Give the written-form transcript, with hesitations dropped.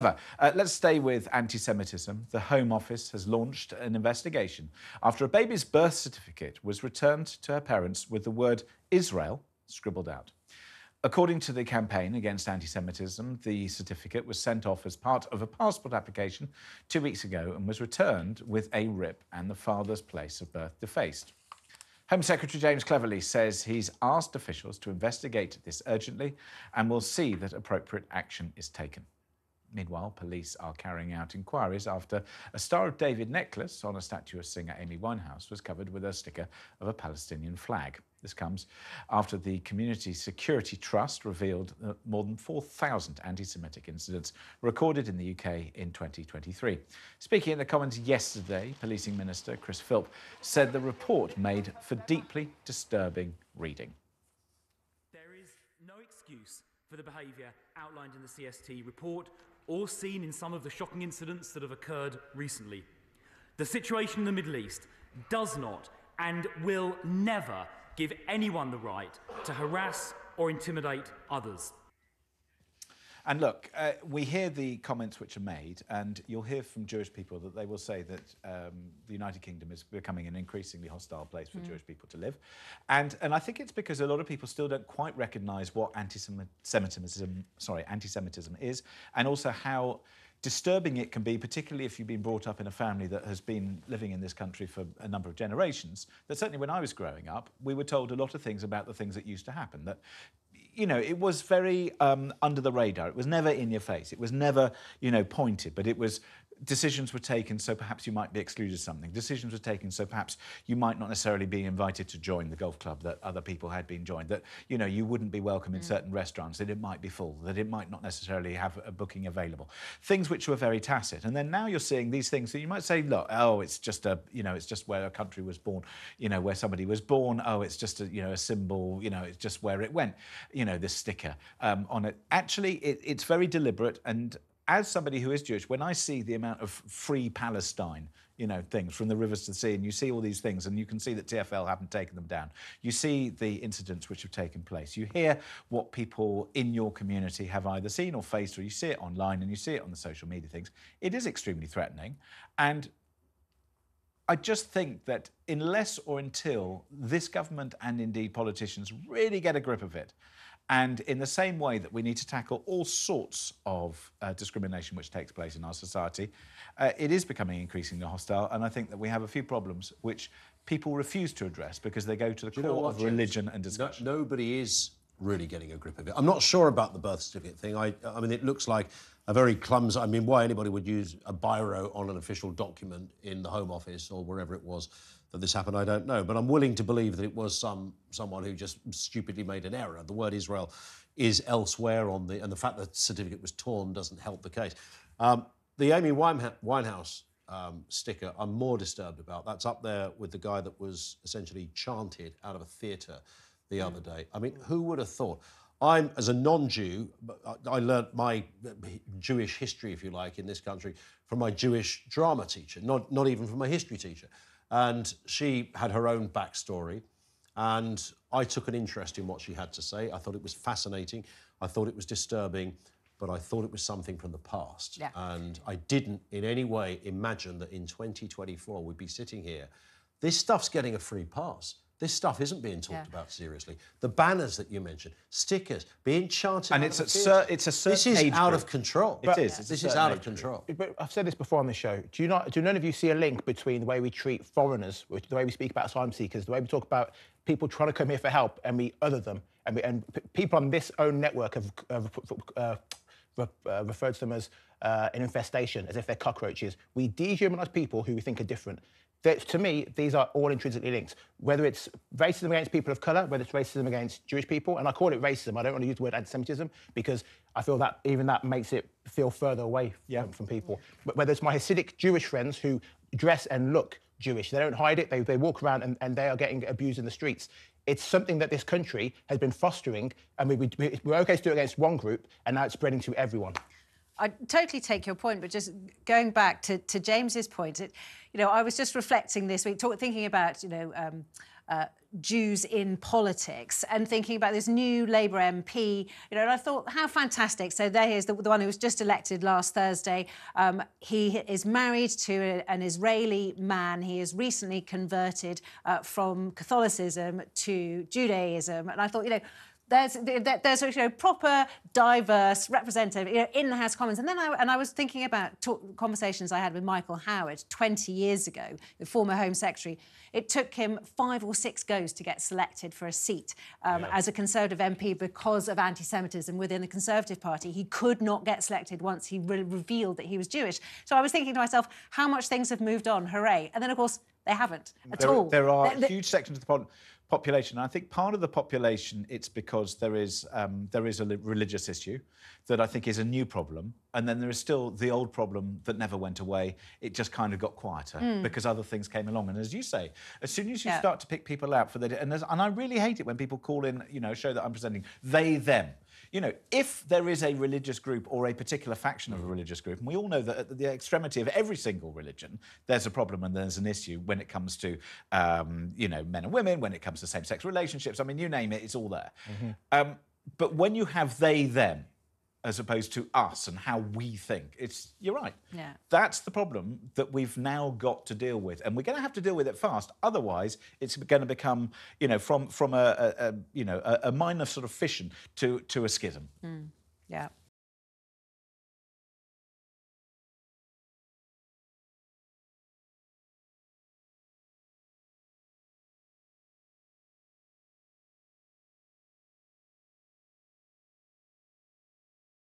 Let's stay with anti-Semitism. The Home Office has launched an investigation after a baby's birth certificate was returned to her parents with the word Israel scribbled out. According to the campaign against anti-Semitism, the certificate was sent off as part of a passport application 2 weeks ago and was returned with a rip and the father's place of birth defaced. Home Secretary James Cleverly says he's asked officials to investigate this urgently and will see that appropriate action is taken. Meanwhile, police are carrying out inquiries after a Star of David necklace on a statue of singer Amy Winehouse was covered with a sticker of a Palestinian flag. This comes after the Community Security Trust revealed that more than 4,000 anti-Semitic incidents were recorded in the UK in 2023. Speaking in the Commons yesterday, Policing Minister Chris Philp said the report made for deeply disturbing reading. There is no excuse for the behaviour outlined in the CST report or seen in some of the shocking incidents that have occurred recently. The situation in the Middle East does not and will never give anyone the right to harass or intimidate others. And look, we hear the comments which are made, and you'll hear from Jewish people that they will say that the United Kingdom is becoming an increasingly hostile place for Jewish people to live. And I think it's because a lot of people still don't quite recognise what anti-Semitism is, and also how disturbing it can be, particularly if you've been brought up in a family that has been living in this country for a number of generations. That certainly when I was growing up, we were told a lot of things about the things that used to happen. That, you know, it was very under the radar. It was never in your face. It was never, you know, pointed, but it was decisions were taken so perhaps you might be excluded something. Decisions were taken so perhaps you might not necessarily be invited to join the golf club that other people had been joined, that, you know, you wouldn't be welcome in certain restaurants, that it might be full, that it might not necessarily have a booking available. Things which were very tacit. And then now you're seeing these things that you might say, look, oh, it's just a, you know, it's just where a country was born, you know, where somebody was born. Oh, it's just a, you know, a symbol, you know, it's just where it went, you know, this sticker on it. Actually, it's very deliberate. And as somebody who is Jewish, when I see the amount of free Palestine, you know, things from the rivers to the sea, and you see all these things, and you can see that TfL haven't taken them down. You see the incidents which have taken place. You hear what people in your community have either seen or faced, or you see it online and you see it on the social media things. It is extremely threatening. And I just think that unless or until this government and indeed politicians really get a grip of it, and in the same way that we need to tackle all sorts of discrimination which takes place in our society, it is becoming increasingly hostile. And I think that we have a few problems which people refuse to address because they go to the core of religion and discussion. Nobody is really getting a grip of it. I'm not sure about the birth certificate thing. I mean, it looks like a very clumsy... I mean, why anybody would use a biro on an official document in the Home Office or wherever it was that this happened, I don't know. But I'm willing to believe that it was someone who just stupidly made an error. The word Israel is elsewhere on the... And the fact that the certificate was torn doesn't help the case. The Amy Winehouse sticker I'm more disturbed about. That's up there with the guy that was essentially chanted out of a theatre the other day. I mean, who would have thought? I'm, as a non-Jew, I learnt my Jewish history, if you like, in this country from my Jewish drama teacher, not even from my history teacher. And she had her own backstory, and I took an interest in what she had to say. I thought it was fascinating. I thought it was disturbing, but I thought it was something from the past. Yeah. And I didn't in any way imagine that in 2024 we'd be sitting here. This stuff's getting a free pass. This stuff isn't being talked about seriously. The banners that you mentioned, stickers, being chanted... And it's a certain This is out of control. It is. This is out of control. But I've said this before on the show. Do none of you see a link between the way we treat foreigners, the way we speak about asylum seekers, the way we talk about people trying to come here for help and we other them, and people on this own network have referred to them as an infestation, as if they're cockroaches. We dehumanise people who we think are different. To me, these are all intrinsically linked, whether it's racism against people of colour, whether it's racism against Jewish people, and I call it racism. I don't want to use the word anti-Semitism because I feel that even that makes it feel further away from people. But whether it's my Hasidic Jewish friends who dress and look Jewish, they don't hide it, they walk around and they are getting abused in the streets. It's something that this country has been fostering, and we're okay to do it against one group, and now it's spreading to everyone. I totally take your point, but just going back to James's point, you know, I was just reflecting this week, thinking about, you know, Jews in politics, and thinking about this new Labour MP, and I thought, how fantastic. So there he is, the one who was just elected last Thursday. He is married to an Israeli man. He is recently converted from Catholicism to Judaism. And I thought, there's a proper, diverse representative in the House of Commons. And then I was thinking about conversations I had with Michael Howard 20 years ago, the former Home Secretary. It took him 5 or 6 goes to get selected for a seat as a Conservative MP because of anti-Semitism within the Conservative Party. He could not get selected once he revealed that he was Jewish. So I was thinking to myself, how much things have moved on, hooray. And then, of course, they haven't at all. There are huge sections of the population. And I think part of the population, it's because there is a religious issue that I think is a new problem. And then there is still the old problem that never went away. It just kind of got quieter because other things came along. And as you say, as soon as you start to pick people out for and I really hate it when people call in, a show that I'm presenting, they, them. If there is a religious group or a particular faction of a religious group, and we all know that at the extremity of every single religion, there's a problem and there's an issue when it comes to, men and women, when it comes to same-sex relationships. I mean, you name it, it's all there. But when you have they, them, as opposed to us and how we think, you're right. Yeah. That's the problem that we've now got to deal with, and we're going to have to deal with it fast. Otherwise, it's going to become, from a minor sort of fission to a schism. Yeah.